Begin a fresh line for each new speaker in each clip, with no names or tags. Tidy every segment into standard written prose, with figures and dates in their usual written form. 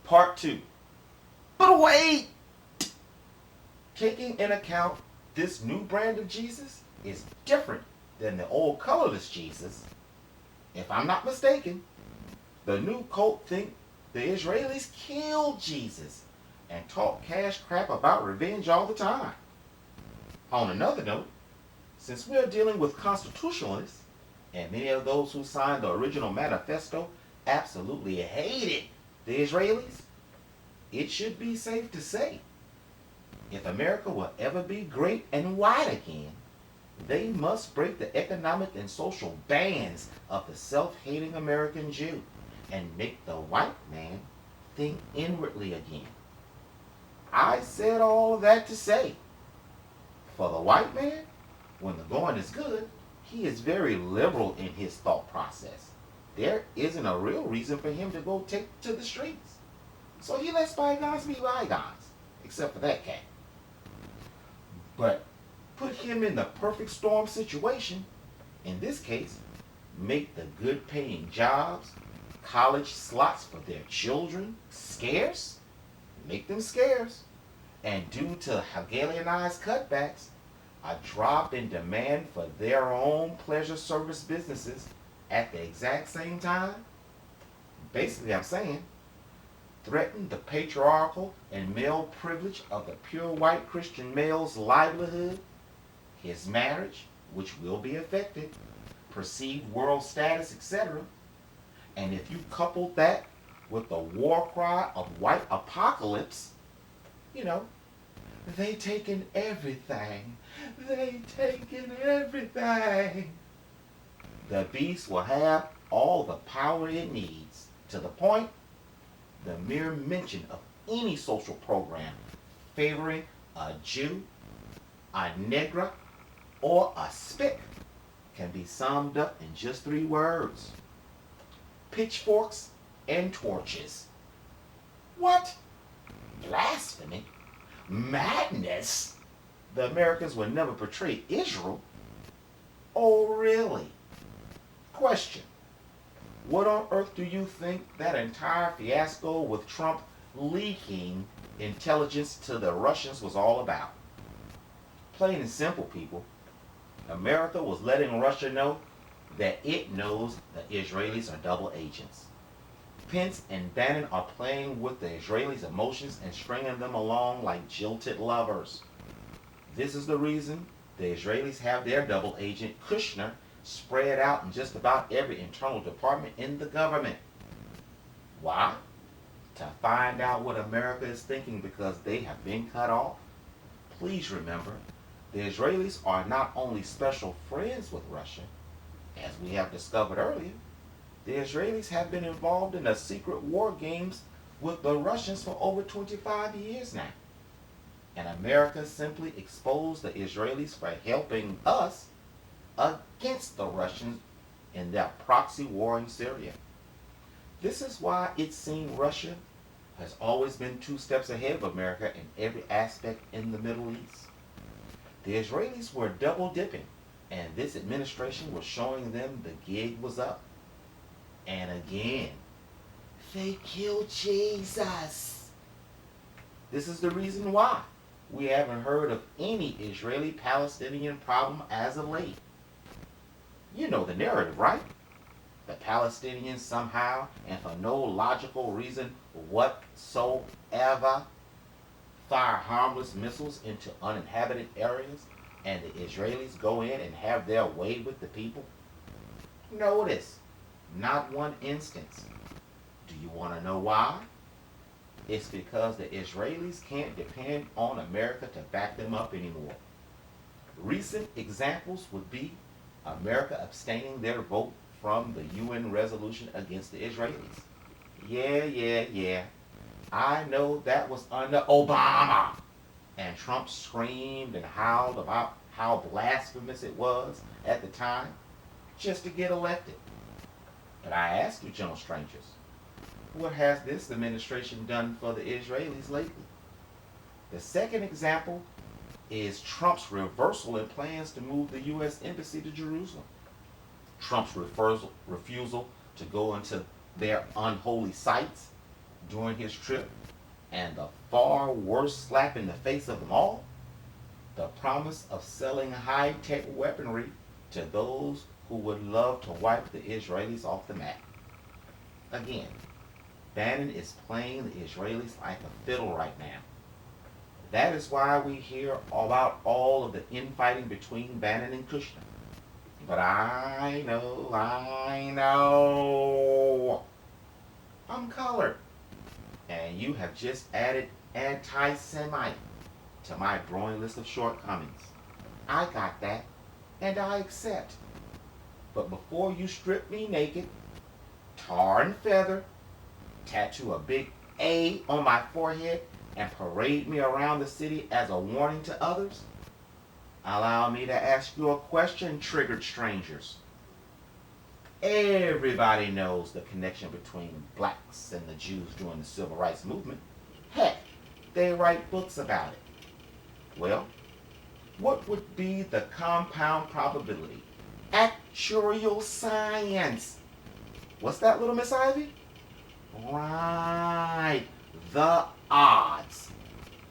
Part 2. But wait! Taking in account this new brand of Jesus is different than the old colorless Jesus. If I'm not mistaken, the new cult think the Israelis killed Jesus and talk cash crap about revenge all the time. On another note, since we're dealing with constitutionalists, and many of those who signed the original manifesto absolutely hated the Israelis, it should be safe to say, if America will ever be great and white again, they must break the economic and social bands of the self-hating American Jew and make the white man think inwardly again. I said all of that to say, for the white man, when the going is good, he is very liberal in his thought process. There isn't a real reason for him to go take to the streets. So he lets bygones be bygones, except for that cat. But put him in the perfect storm situation, in this case, make the good paying jobs, college slots for their children scarce, make them scarce, and due to Hegelianized cutbacks, a drop in demand for their own pleasure service businesses at the exact same time. Basically, I'm saying, threaten the patriarchal and male privilege of the pure white Christian male's livelihood, his marriage, which will be affected, perceived world status, etc. And if you couple that with the war cry of white apocalypse, you know, they taking everything. They taking everything. The beast will have all the power it needs, to the point the mere mention of any social program favoring a Jew, a Negra, or a Spick can be summed up in just 3 words: pitchforks and torches. What? Blasphemy? Madness? The Americans would never portray Israel? Oh, really? Question. What on earth do you think that entire fiasco with Trump leaking intelligence to the Russians was all about? Plain and simple, people. America was letting Russia know that it knows the Israelis are double agents. Pence and Bannon are playing with the Israelis' emotions and stringing them along like jilted lovers. This is the reason the Israelis have their double agent, Kushner, spread out in just about every internal department in the government. Why? To find out what America is thinking because they have been cut off. Please remember, the Israelis are not only special friends with Russia, as we have discovered earlier, the Israelis have been involved in a secret war games with the Russians for over 25 years now. And America simply exposed the Israelis for helping us against the Russians in their proxy war in Syria. This is why it seems Russia has always been 2 steps ahead of America in every aspect in the Middle East. The Israelis were double dipping, and this administration was showing them the gig was up. And again, they killed Jesus. This is the reason why we haven't heard of any Israeli-Palestinian problem as of late. You know the narrative, right? The Palestinians somehow, and for no logical reason whatsoever, fire harmless missiles into uninhabited areas, and the Israelis go in and have their way with the people. Notice, not one instance. Do you want to know why? It's because the Israelis can't depend on America to back them up anymore. Recent examples would be America abstaining their vote from the UN resolution against the Israelis. Yeah. I know that was under Obama. And Trump screamed and howled about how blasphemous it was at the time just to get elected. But I ask you, gentle strangers, what has this administration done for the Israelis lately? The second example is Trump's reversal in plans to move the U.S. Embassy to Jerusalem. Trump's refusal to go into their unholy sites, during his trip, and the far worst slap in the face of them all, the promise of selling high-tech weaponry to those who would love to wipe the Israelis off the map. Again, Bannon is playing the Israelis like a fiddle right now. That is why we hear about all of the infighting between Bannon and Kushner. But I know, I'm colored. And you have just added anti-Semite to my growing list of shortcomings. I got that, and I accept. But before you strip me naked, tar and feather, tattoo a big A on my forehead, and parade me around the city as a warning to others, allow me to ask you a question, triggered strangers. Everybody knows the connection between blacks and the Jews during the Civil Rights Movement. Heck, they write books about it. Well, what would be the compound probability? Actuarial science. What's that, little Miss Ivy? Right, the odds.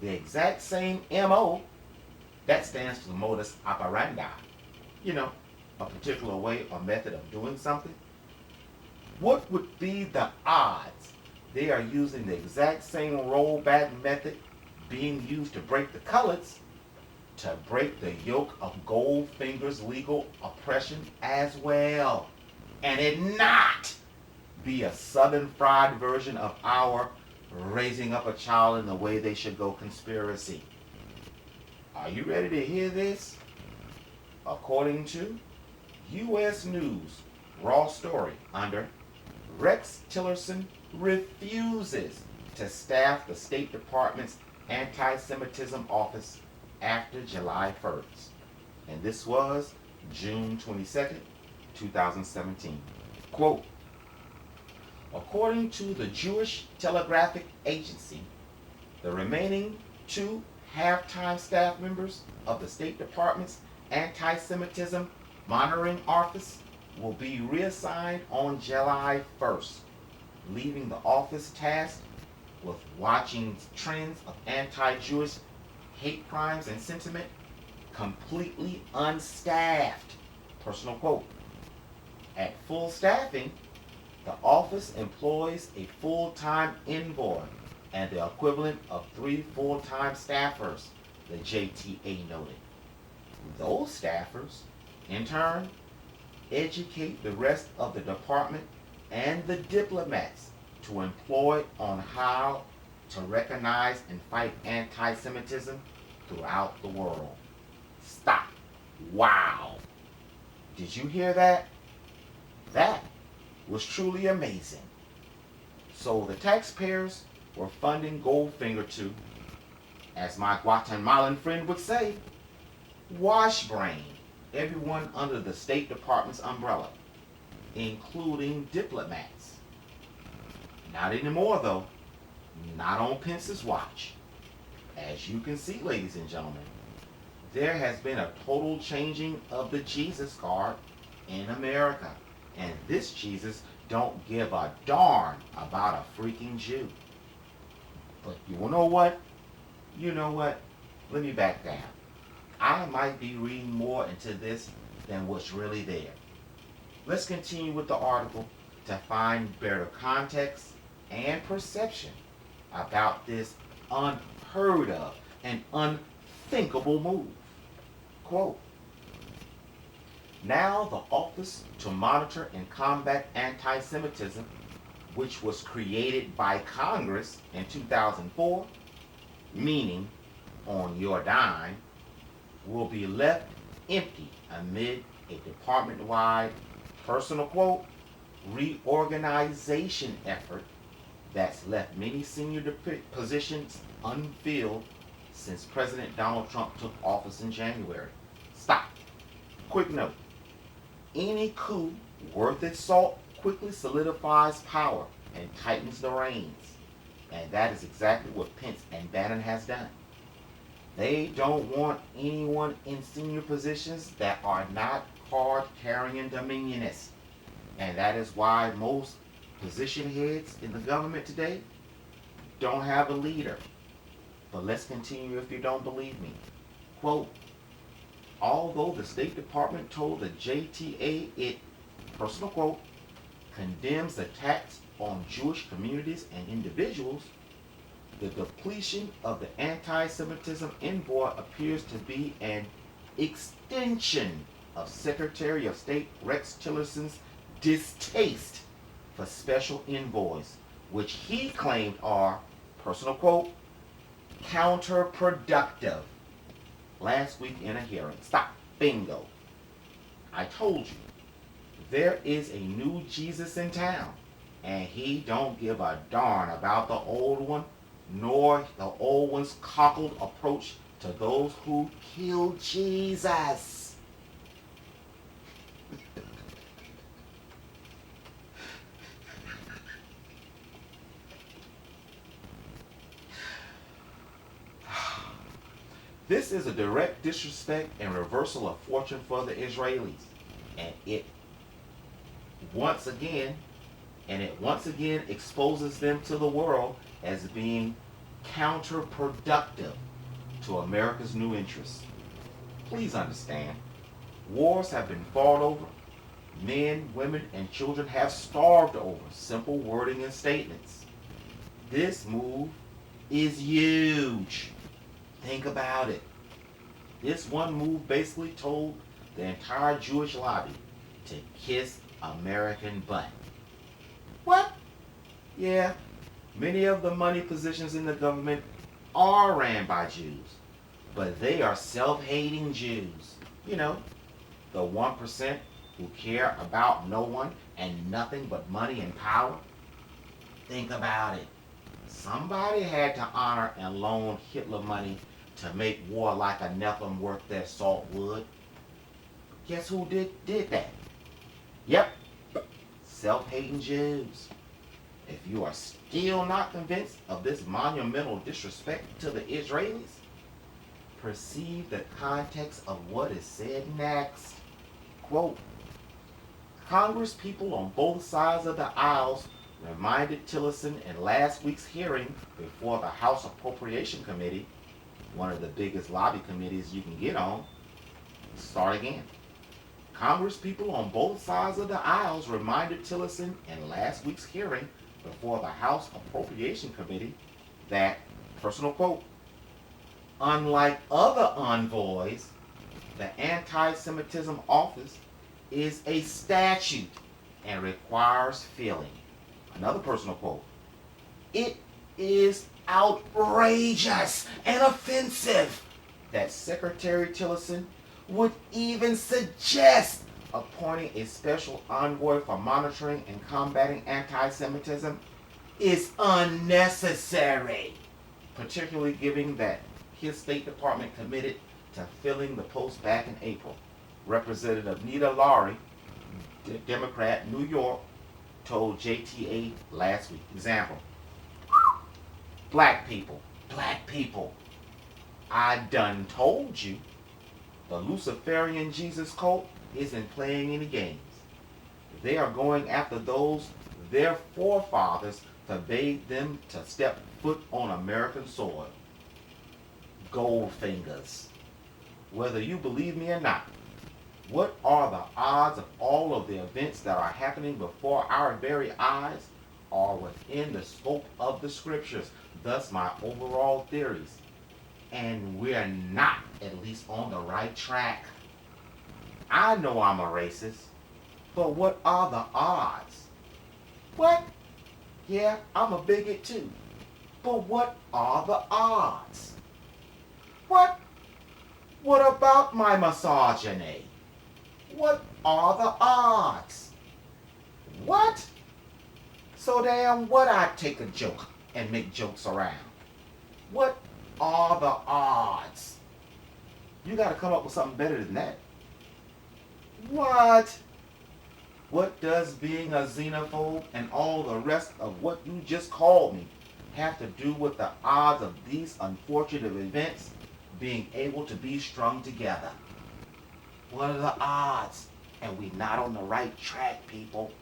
The exact same MO, that stands for modus operandi. You know, a particular way or method of doing something. What would be the odds they are using the exact same rollback method being used to break the coloreds to break the yoke of Goldfinger's legal oppression as well? And it not be a southern fried version of our raising up a child in the way they should go conspiracy. Are you ready to hear this? According to U.S. News Raw Story under Rex Tillerson refuses to staff the State Department's anti-Semitism office after July 1st. And this was June 22nd, 2017. Quote, according to the Jewish Telegraphic Agency, the remaining two half-time staff members of the State Department's Anti-Semitism Monitoring Office will be reassigned on July 1st, leaving the office tasked with watching trends of anti-Jewish hate crimes and sentiment completely unstaffed. Personal quote. At full staffing, the office employs a full-time envoy and the equivalent of 3 full-time staffers, the JTA noted. Those staffers, in turn, educate the rest of the department and the diplomats to employ on how to recognize and fight anti-Semitism throughout the world. Stop. Wow. Did you hear that? That was truly amazing. So the taxpayers were funding Goldfinger to, as my Guatemalan friend would say, wash brain everyone under the State Department's umbrella, including diplomats. Not anymore, though. Not on Pence's watch. As you can see, ladies and gentlemen, there has been a total changing of the Jesus card in America. And this Jesus don't give a darn about a freaking Jew. But you know what? You know what? Let me back down. I might be reading more into this than what's really there. Let's continue with the article to find better context and perception about this unheard of and unthinkable move. Quote, now the Office to Monitor and Combat Anti-Semitism, which was created by Congress in 2004, meaning on your dime, will be left empty amid a department-wide, personal quote, reorganization effort that's left many senior positions unfilled since President Donald Trump took office in January. Stop. Quick note. Any coup worth its salt quickly solidifies power and tightens the reins. And that is exactly what Pence and Bannon has done. They don't want anyone in senior positions that are not card-carrying dominionists. And that is why most position heads in the government today don't have a leader. But let's continue if you don't believe me. Quote, although the State Department told the JTA it, personal quote, condemns attacks on Jewish communities and individuals, the depletion of the anti-Semitism envoy appears to be an extension of Secretary of State Rex Tillerson's distaste for special envoys, which he claimed are, personal quote, counterproductive. Last week in a hearing. Stop. Bingo. I told you, there is a new Jesus in town, and he don't give a darn about the old one, nor the old one's cockled approach to those who killed Jesus. This is a direct disrespect and reversal of fortune for the Israelis. And it once again exposes them to the world as being counterproductive to America's new interests. Please understand, wars have been fought over. Men, women, and children have starved over simple wording and statements. This move is huge. Think about it. This one move basically told the entire Jewish lobby to kiss American butt. What? Yeah, many of the money positions in the government are ran by Jews, but they are self-hating Jews. You know, the 1% who care about no one and nothing but money and power. Think about it. Somebody had to honor and loan Hitler money to make war like a Nephilim worth their salt wood. Guess who did that? Yep, self-hating Jews. If you are still not convinced of this monumental disrespect to the Israelis, perceive the context of what is said next. Quote, Congress people on both sides of the aisles reminded Tillerson in last week's hearing before the House Appropriation Committee, one of the biggest lobby committees you can get on. Start again. Congress people on both sides of the aisles reminded Tillerson in last week's hearing before the House Appropriation Committee that, personal quote, unlike other envoys, the anti-Semitism office is a statute and requires filling. Another personal quote, it is outrageous and offensive that Secretary Tillerson would even suggest appointing a special envoy for monitoring and combating anti-Semitism is unnecessary, particularly given that his State Department committed to filling the post back in April. Representative Nita Lowry, Democrat, New York, told JTA last week. Example, black people, I done told you the Luciferian Jesus cult isn't playing any games. They are going after those their forefathers forbade them to step foot on American soil. Goldfingers. Whether you believe me or not, what are the odds of all of the events that are happening before our very eyes are within the scope of the scriptures, thus my overall theories, and we're not at least on the right track? I know I'm a racist, but what are the odds? What? Yeah, I'm a bigot too, but what are the odds? What? What about my misogyny? What are the odds? What? So damn what I take a joke and make jokes around? What are the odds? You gotta come up with something better than that. What? What does being a xenophobe and all the rest of what you just called me have to do with the odds of these unfortunate events being able to be strung together? What are the odds? And we not on the right track, people.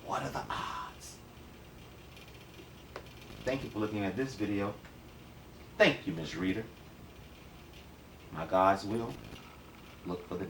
What are the odds? Thank you for looking at this video. Thank you, Ms. Reader. My God's will, look for the